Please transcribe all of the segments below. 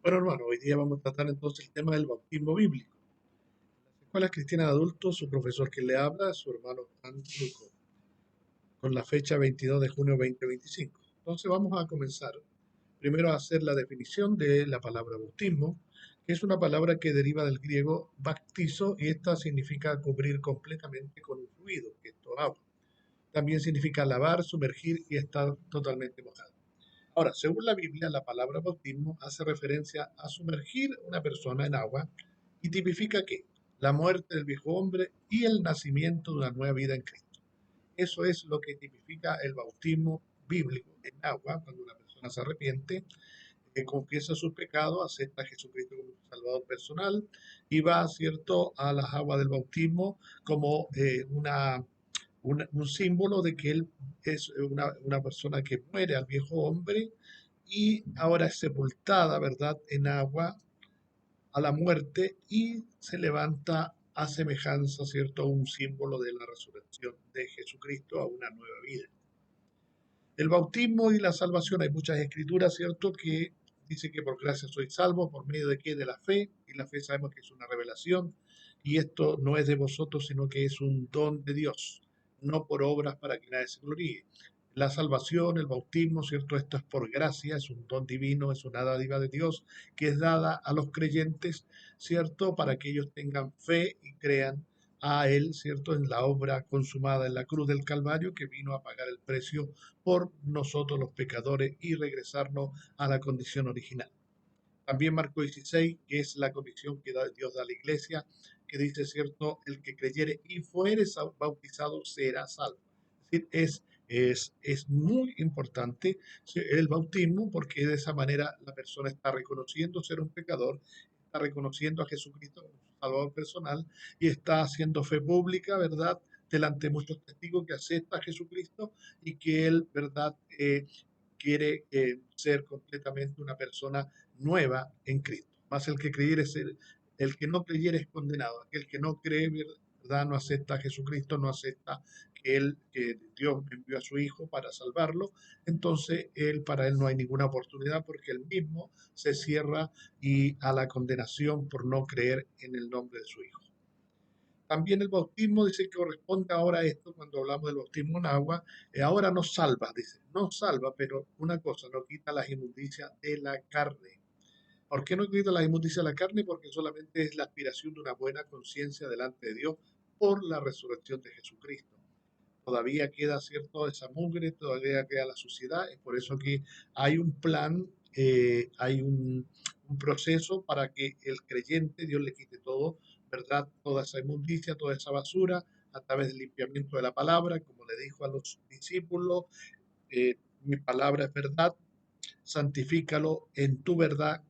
Bueno, hermano, hoy día vamos a tratar entonces el tema del bautismo bíblico. En las escuelas cristianas de adultos, su profesor que le habla, su hermano Andrew, con la fecha 22 de junio 2025. Entonces vamos a comenzar primero a hacer la definición de la palabra bautismo, que es una palabra que deriva del griego baptizo y esta significa cubrir completamente con un fluido, que es agua. También significa lavar, sumergir y estar totalmente mojado. Ahora, según la Biblia, la palabra bautismo hace referencia a sumergir a una persona en agua y tipifica que la muerte del viejo hombre y el nacimiento de una nueva vida en Cristo. Eso es lo que tipifica el bautismo bíblico en agua, cuando una persona se arrepiente, confiesa sus pecados, acepta a Jesucristo como su Salvador personal y va, cierto, a las aguas del bautismo como un símbolo de que él es una persona que muere al viejo hombre y ahora es sepultada, ¿verdad?, en agua a la muerte y se levanta a semejanza, ¿cierto?, a un símbolo de la resurrección de Jesucristo a una nueva vida. El bautismo y la salvación, hay muchas escrituras, ¿cierto?, que dice que por gracia soy salvo, por medio de qué, de la fe, y la fe sabemos que es una revelación, y esto no es de vosotros, sino que es un don de Dios, no por obras para que nadie se gloríe. La salvación, el bautismo, ¿cierto? Esto es por gracia, es un don divino, es una dádiva de Dios que es dada a los creyentes, ¿cierto? Para que ellos tengan fe y crean a Él, ¿cierto? En la obra consumada en la cruz del Calvario, que vino a pagar el precio por nosotros los pecadores y regresarnos a la condición original. También Marcos 16, que es la comisión que Dios da a la iglesia, que dice, cierto, el que creyere y fuere bautizado será salvo. Es decir, es muy importante el bautismo porque de esa manera la persona está reconociendo ser un pecador, está reconociendo a Jesucristo como su Salvador personal y está haciendo fe pública, ¿verdad?, delante de muchos testigos que acepta a Jesucristo y que él, ¿verdad?, quiere ser completamente una persona nueva en Cristo. Más el que creyere es el que no creyere es condenado. Aquel que no cree, ¿verdad?, no acepta a Jesucristo, no acepta que Dios envió a su Hijo para salvarlo. Entonces, para él no hay ninguna oportunidad porque él mismo se cierra y a la condenación por no creer en el nombre de su Hijo. También el bautismo dice que corresponde ahora a esto, cuando hablamos del bautismo en agua, ahora nos salva, dice, no salva, pero una cosa, no quita las inmundicias de la carne. ¿Por qué no quita las inmundicias de la carne? Porque solamente es la aspiración de una buena conciencia delante de Dios por la resurrección de Jesucristo. Todavía queda, cierto, esa mugre, todavía queda la suciedad, es por eso que hay un plan, hay un proceso para que el creyente, Dios le quite todo, ¿verdad? Toda esa inmundicia, toda esa basura, a través del limpiamiento de la palabra, como le dijo a los discípulos, mi palabra es verdad, santifícalo en tu verdad,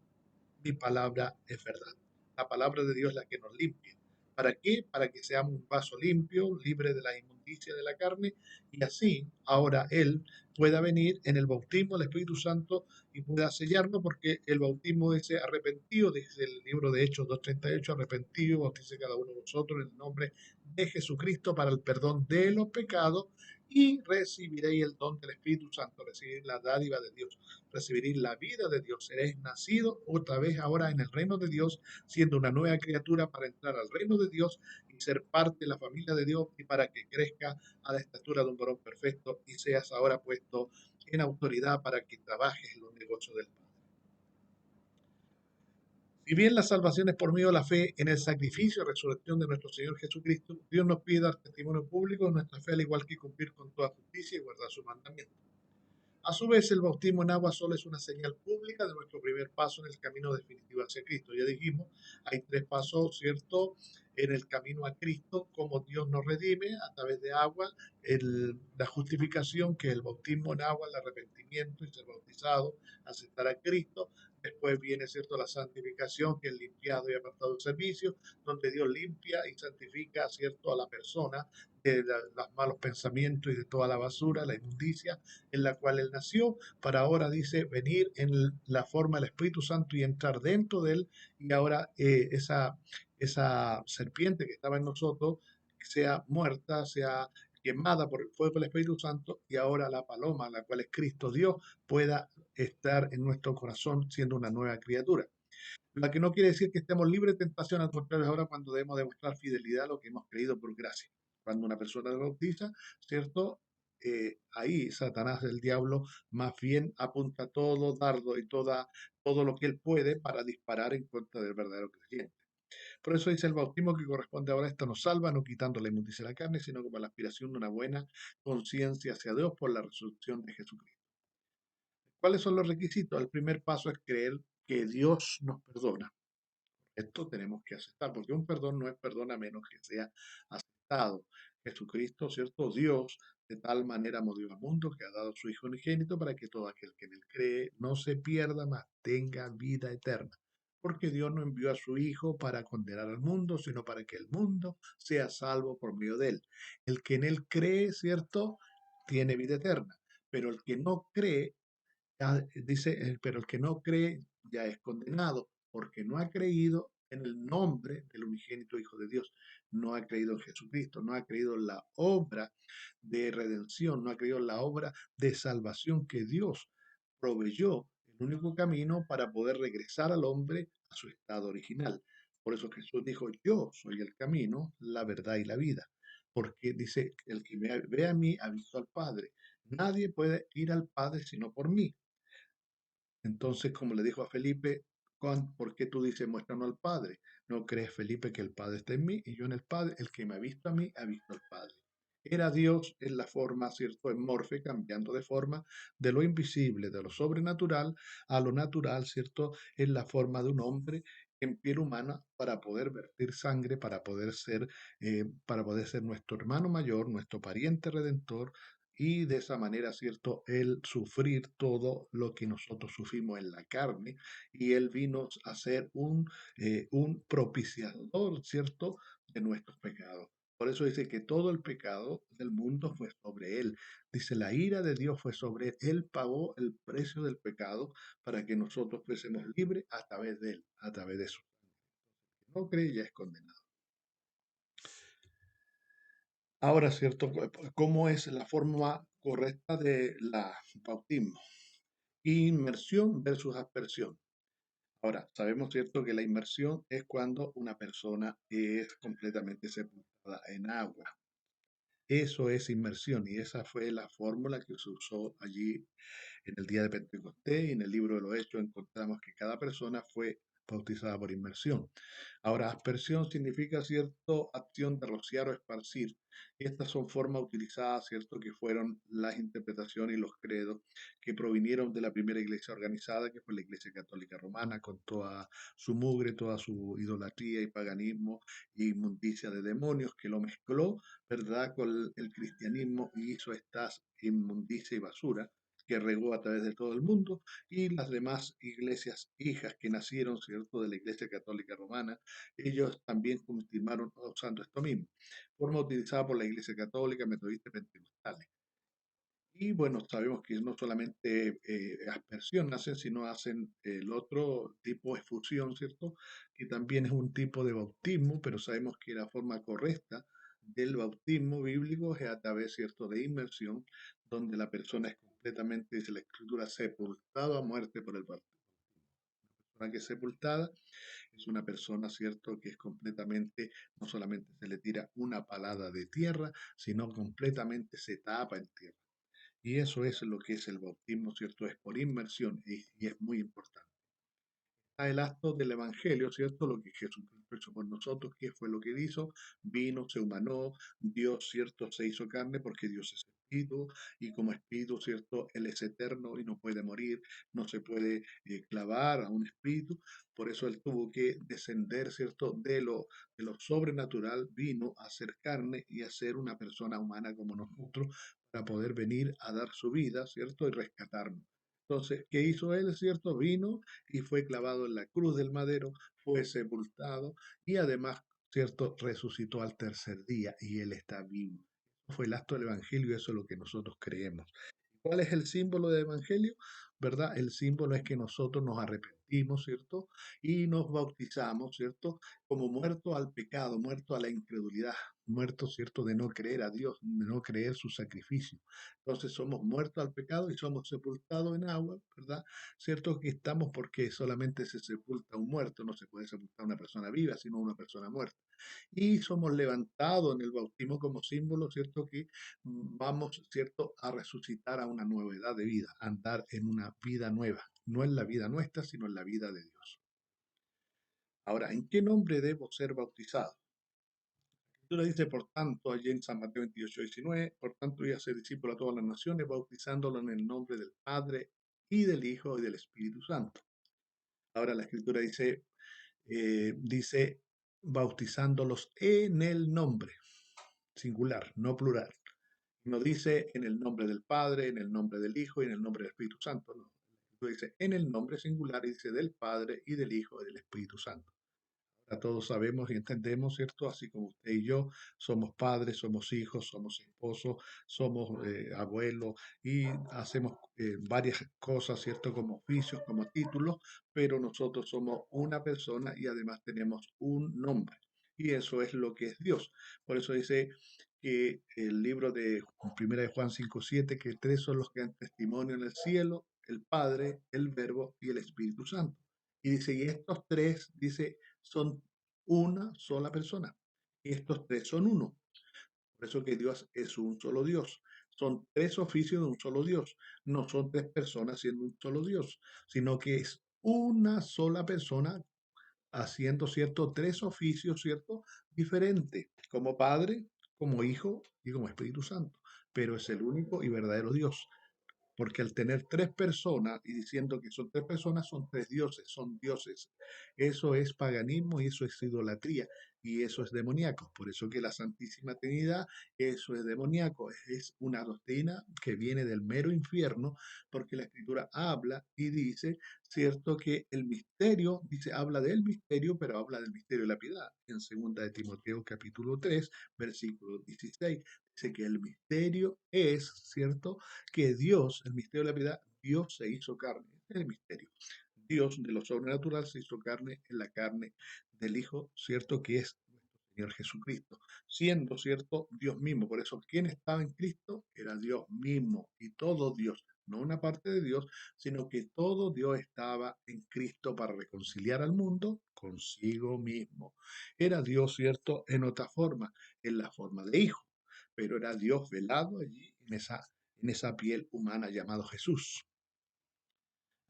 mi palabra es verdad. La palabra de Dios es la que nos limpia. ¿Para qué? Para que seamos un vaso limpio, libre de la inmundicia de la carne, y así ahora Él pueda venir en el bautismo del Espíritu Santo y pueda sellarnos, porque el bautismo dice arrepentido, dice el libro de Hechos 2:38, arrepentido, bautice cada uno de nosotros en el nombre de Jesucristo para el perdón de los pecados y recibiréis el don del Espíritu Santo, recibir la dádiva de Dios, recibiréis la vida de Dios, seréis nacido otra vez ahora en el reino de Dios, siendo una nueva criatura para entrar al reino de Dios y ser parte de la familia de Dios y para que crezca a la estatura de un varón perfecto y seas ahora puesto en autoridad para que trabajes en los negocios del Padre. Si bien la salvación es por medio de la fe en el sacrificio y resurrección de nuestro Señor Jesucristo, Dios nos pide dar testimonio público de nuestra fe, al igual que cumplir con toda justicia y guardar sus mandamientos. A su vez, el bautismo en agua solo es una señal pública de nuestro primer paso en el camino definitivo hacia Cristo. Ya dijimos, hay tres pasos, ¿cierto?, en el camino a Cristo, como Dios nos redime a través de agua, la justificación, que es el bautismo en agua, el arrepentimiento y ser bautizado, aceptar a Cristo. Después viene, ¿cierto?, la santificación, que es limpiado y apartado del servicio, donde Dios limpia y santifica, ¿cierto?, a la persona de los malos pensamientos y de toda la basura, la inmundicia en la cual él nació, para ahora, dice, venir en la forma del Espíritu Santo y entrar dentro de él, y ahora esa serpiente que estaba en nosotros sea muerta, sea quemada por el fuego del Espíritu Santo, y ahora la paloma, la cual es Cristo Dios, pueda estar en nuestro corazón siendo una nueva criatura. La que no quiere decir que estemos libres de tentación, al contrario, es ahora cuando debemos demostrar fidelidad a lo que hemos creído por gracia. Cuando una persona se bautiza, ¿cierto? Ahí Satanás, el diablo, más bien apunta todo dardo y todo lo que él puede para disparar en contra del verdadero creyente. Por eso dice el bautismo que corresponde ahora, esto nos salva, no quitando la inmundicia de la carne, sino como la aspiración de una buena conciencia hacia Dios por la resurrección de Jesucristo. ¿Cuáles son los requisitos? El primer paso es creer que Dios nos perdona. Esto tenemos que aceptar, porque un perdón no es perdón a menos que sea aceptado. Jesucristo, ¿cierto? Dios de tal manera amó Dios al mundo que ha dado a su Hijo unigénito para que todo aquel que en él cree no se pierda, mas tenga vida eterna. Porque Dios no envió a su Hijo para condenar al mundo, sino para que el mundo sea salvo por medio de él. El que en él cree, ¿cierto? Tiene vida eterna. Pero el que no cree dice, pero el que no cree ya es condenado, porque no ha creído en el nombre del unigénito Hijo de Dios, no ha creído en Jesucristo, no ha creído en la obra de redención, no ha creído en la obra de salvación que Dios proveyó, el único camino para poder regresar al hombre a su estado original. Por eso Jesús dijo, yo soy el camino, la verdad y la vida. Porque dice, el que me ve a mí ha visto al Padre. Nadie puede ir al Padre sino por mí. Entonces, como le dijo a Felipe, ¿por qué tú dices, muéstranos al Padre? ¿No crees, Felipe, que el Padre está en mí y yo en el Padre? El que me ha visto a mí, ha visto al Padre. Era Dios en la forma, ¿cierto?, en morfe, cambiando de forma de lo invisible, de lo sobrenatural, a lo natural, ¿cierto?, en la forma de un hombre en piel humana para poder vertir sangre, para poder ser nuestro hermano mayor, nuestro pariente redentor, y de esa manera, ¿cierto?, Él sufrir todo lo que nosotros sufrimos en la carne, y Él vino a ser un propiciador, ¿cierto?, de nuestros pecados. Por eso dice que todo el pecado del mundo fue sobre Él. Dice, la ira de Dios fue sobre Él. Él pagó el precio del pecado para que nosotros fuésemos libres a través de Él, a través de su sangre. No cree, ya es condenado. Ahora, ¿cierto? ¿Cómo es la forma correcta de la bautismo? Inmersión versus aspersión. Ahora, sabemos, ¿cierto?, que la inmersión es cuando una persona es completamente sepultada en agua. Eso es inmersión y esa fue la fórmula que se usó allí en el día de Pentecostés, y en el libro de los Hechos encontramos que cada persona fue bautizada por inmersión. Ahora, aspersión significa, cierto, acción de rociar o esparcir. Estas son formas utilizadas, cierto, que fueron las interpretaciones y los credos que provinieron de la primera iglesia organizada, que fue la Iglesia Católica Romana, con toda su mugre, toda su idolatría y paganismo e inmundicia de demonios, que lo mezcló, ¿verdad?, con el cristianismo y hizo estas inmundicia y basura que regó a través de todo el mundo, y las demás iglesias hijas que nacieron, ¿cierto?, de la Iglesia Católica Romana, ellos también continuaron usando esto mismo, forma utilizada por la Iglesia Católica, Metodista y Pentecostales. Y bueno, sabemos que no solamente aspersión hacen, sino hacen el otro tipo de efusión, ¿cierto? Que también es un tipo de bautismo, pero sabemos que la forma correcta del bautismo bíblico es a través, ¿cierto?, de inmersión, donde la persona es completamente, dice la Escritura, sepultada a muerte por el bautismo. La persona que es sepultada es una persona, ¿cierto?, que es completamente, no solamente se le tira una palada de tierra, sino completamente se tapa en tierra. Y eso es lo que es el bautismo, ¿cierto? Es por inmersión y es muy importante. Está el acto del Evangelio, ¿cierto? Lo que Jesucristo hizo por nosotros, ¿qué fue lo que hizo? Vino, se humanó, Dios, ¿cierto? Se hizo carne porque Dios es espíritu, y como espíritu, ¿cierto? Él es eterno y no puede morir, no se puede clavar a un espíritu, por eso Él tuvo que descender, ¿cierto? De lo sobrenatural, vino a ser carne y a ser una persona humana como nosotros para poder venir a dar su vida, ¿cierto? Y rescatarnos. Entonces, ¿qué hizo Él, ¿cierto? Vino y fue clavado en la cruz del madero, fue sepultado y además, ¿cierto?, resucitó al tercer día y Él está vivo. Eso fue el acto del Evangelio, eso es lo que nosotros creemos. ¿Cuál es el símbolo del Evangelio? ¿Verdad? El símbolo es que nosotros nos arrepentimos, ¿cierto? Y nos bautizamos, ¿cierto? Como muertos al pecado, muertos a la incredulidad, muertos, ¿cierto?, de no creer a Dios, de no creer su sacrificio. Entonces somos muertos al pecado y somos sepultados en agua, ¿verdad? ¿Cierto? Que estamos porque solamente se sepulta un muerto, no se puede sepultar una persona viva, sino una persona muerta. Y somos levantados en el bautismo como símbolo, ¿cierto? Que vamos, ¿cierto?, a resucitar a una novedad de vida, a andar en una vida nueva, no en la vida nuestra, sino en la vida de Dios. Ahora, ¿en qué nombre debo ser bautizado? La Escritura dice, por tanto, allí en San Mateo 28:19, por tanto, y hacer discípulos a todas las naciones, bautizándolos en el nombre del Padre y del Hijo y del Espíritu Santo. Ahora la Escritura dice, bautizándolos en el nombre, singular, no plural. No dice en el nombre del Padre, en el nombre del Hijo y en el nombre del Espíritu Santo, no. La Escritura dice en el nombre singular y dice del Padre y del Hijo y del Espíritu Santo. Todos sabemos y entendemos, ¿cierto? Así como usted y yo somos padres, somos hijos, somos esposos, somos abuelos y hacemos varias cosas, ¿cierto? Como oficios, como títulos, pero nosotros somos una persona y además tenemos un nombre. Y eso es lo que es Dios. Por eso dice que el libro de Primera de Juan 5:7, que tres son los que dan testimonio en el cielo, el Padre, el Verbo y el Espíritu Santo. Y dice, y estos tres, dice, son una sola persona. Y estos tres son uno. Por eso que Dios es un solo Dios. Son tres oficios de un solo Dios. No son tres personas siendo un solo Dios, sino que es una sola persona haciendo, ¿cierto?, tres oficios, ¿cierto?, diferentes, como Padre, como Hijo y como Espíritu Santo. Pero es el único y verdadero Dios. Porque al tener tres personas y diciendo que son tres personas, son tres dioses, son dioses. Eso es paganismo y eso es idolatría y eso es demoníaco. Por eso que la Santísima Trinidad, eso es demoníaco. Es una doctrina que viene del mero infierno, porque la Escritura habla y dice, cierto, que el misterio, dice, habla del misterio, pero habla del misterio de la piedad. En segunda de Timoteo capítulo 3 versículo 16, dice que el misterio es, cierto, que Dios, el misterio de la piedad, Dios se hizo carne. Este es el misterio. Dios de lo sobrenatural se hizo carne en la carne del Hijo, ¿cierto? Que es nuestro Señor Jesucristo, siendo, ¿cierto?, Dios mismo. Por eso, ¿quién estaba en Cristo? Era Dios mismo y todo Dios. No una parte de Dios, sino que todo Dios estaba en Cristo para reconciliar al mundo consigo mismo. Era Dios, ¿cierto?, en otra forma, en la forma de Hijo, pero era Dios velado allí en esa piel humana llamado Jesús.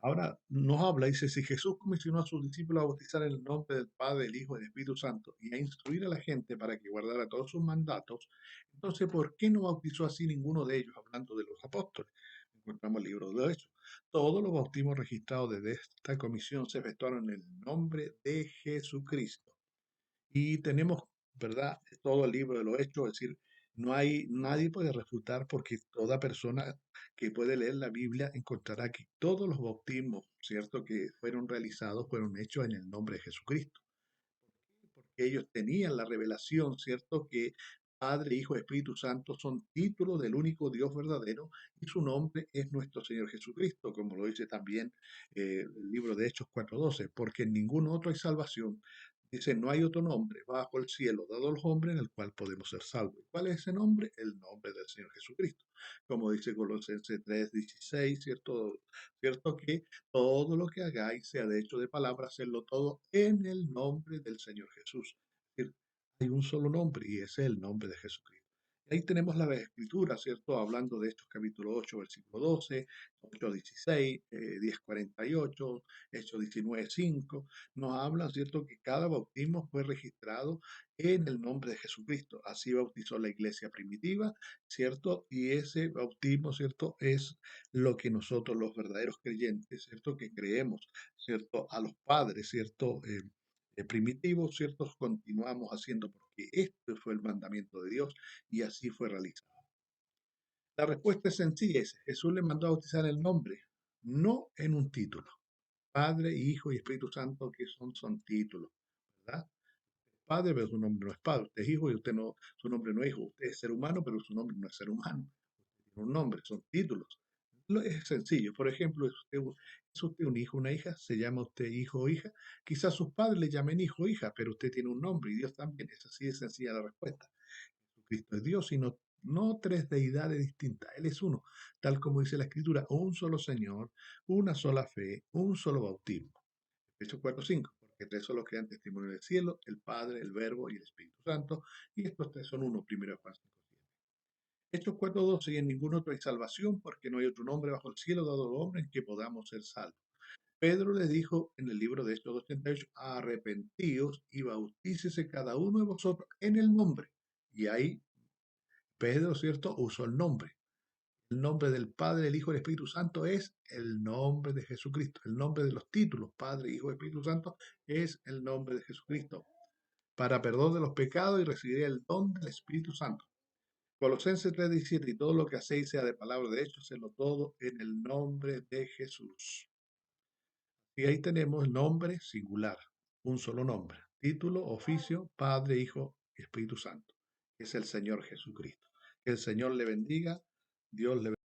Ahora nos habla, dice, si Jesús comisionó a sus discípulos a bautizar en el nombre del Padre, del Hijo y del Espíritu Santo y a instruir a la gente para que guardara todos sus mandatos, entonces, ¿por qué no bautizó así ninguno de ellos, hablando de los apóstoles? Encontramos el libro de los Hechos. Todos los bautismos registrados desde esta comisión se efectuaron en el nombre de Jesucristo. Y tenemos, ¿verdad?, todo el libro de los Hechos, es decir, no hay, nadie puede refutar porque toda persona que puede leer la Biblia encontrará que todos los bautismos, ¿cierto?, que fueron realizados fueron hechos en el nombre de Jesucristo. Porque ellos tenían la revelación, ¿cierto?, que Padre, Hijo, Espíritu Santo son títulos del único Dios verdadero y su nombre es nuestro Señor Jesucristo, como lo dice también el libro de Hechos 4:12, porque en ningún otro hay salvación. Dice, no hay otro nombre bajo el cielo dado a los hombres en el cual podemos ser salvos. ¿Y cuál es ese nombre? El nombre del Señor Jesucristo. Como dice Colosenses 3:16, ¿cierto? ¿Cierto? Que todo lo que hagáis, sea de hecho de palabra, hacerlo todo en el nombre del Señor Jesús. Es decir, hay un solo nombre y ese es el nombre de Jesucristo. Ahí tenemos la escritura, ¿cierto? Hablando de Hechos capítulo 8, versículo 12, 8:16, 10:48, Hechos 19:5, nos habla, ¿cierto?, que cada bautismo fue registrado en el nombre de Jesucristo. Así bautizó la iglesia primitiva, ¿cierto? Y ese bautismo, ¿cierto?, es lo que nosotros los verdaderos creyentes, ¿cierto?, que creemos, ¿cierto?, a los padres, ¿cierto?, primitivos, ¿cierto?, continuamos haciendo porque este fue el mandamiento de Dios y así fue realizado. La respuesta es sencilla, Jesús le mandó a bautizar el nombre, no en un título. Padre, Hijo y Espíritu Santo, que son títulos, ¿verdad? Padre, pero su nombre no es padre. Usted es hijo y usted no, su nombre no es hijo. Usted es ser humano, pero su nombre no es ser humano. Tiene un nombre, son títulos. Es sencillo. Por ejemplo, usted ¿Es usted un hijo o una hija? ¿Se llama usted hijo o hija? Quizás sus padres le llamen hijo o hija, pero usted tiene un nombre y Dios también. Es así de sencilla la respuesta. Cristo es Dios y no tres deidades distintas. Él es uno, tal como dice la Escritura, un solo Señor, una sola fe, un solo bautismo. Hechos 4:5, porque tres son los que dan testimonio del cielo, el Padre, el Verbo y el Espíritu Santo, y estos tres son uno, 1 Juan 5:7. Hechos 4:12, y en ningún otro hay salvación, porque no hay otro nombre bajo el cielo dado al hombre en que podamos ser salvos. Pedro les dijo en el libro de Hechos 2:38, arrepentíos y bautícese cada uno de vosotros en el nombre. Y ahí Pedro, ¿cierto?, usó el nombre. El nombre del Padre, el Hijo y el Espíritu Santo es el nombre de Jesucristo. El nombre de los títulos, Padre, Hijo y Espíritu Santo, es el nombre de Jesucristo. Para perdón de los pecados y recibir el don del Espíritu Santo. Colosenses 3:17, y todo lo que hacéis, sea de palabra o de hecho, hacedlo todo en el nombre de Jesús. Y ahí tenemos el nombre singular, un solo nombre. Título, oficio, Padre, Hijo y Espíritu Santo. Es el Señor Jesucristo. Que el Señor le bendiga. Dios le bendiga.